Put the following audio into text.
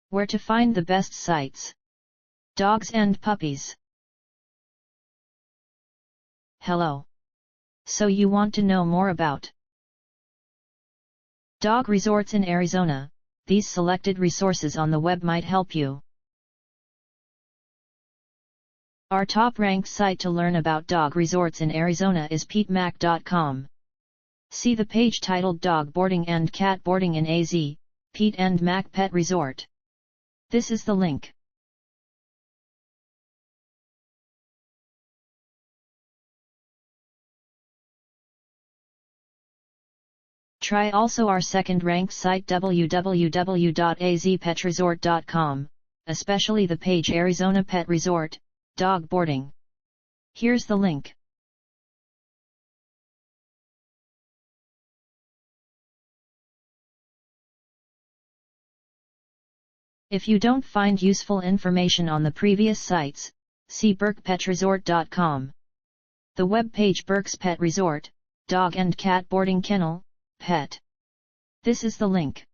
Where to find the best sites. Dogs and puppies. Hello. So you want to know more about dog resorts in Arizona? These selected resources on the web might help you. Our top-ranked site to learn about dog resorts in Arizona is PeteMac.com. See the page titled Dog Boarding and Cat Boarding in AZ, Pete and Mac Pet Resort. This is the link. Try also our second-ranked site www.azpetresort.com, especially the page Arizona Pet Resort, Dog Boarding. Here's the link. If you don't find useful information on the previous sites, see BurkePetResort.com. The web page Burke's Pet Resort, Dog and Cat Boarding Kennel, Pet. This is the link.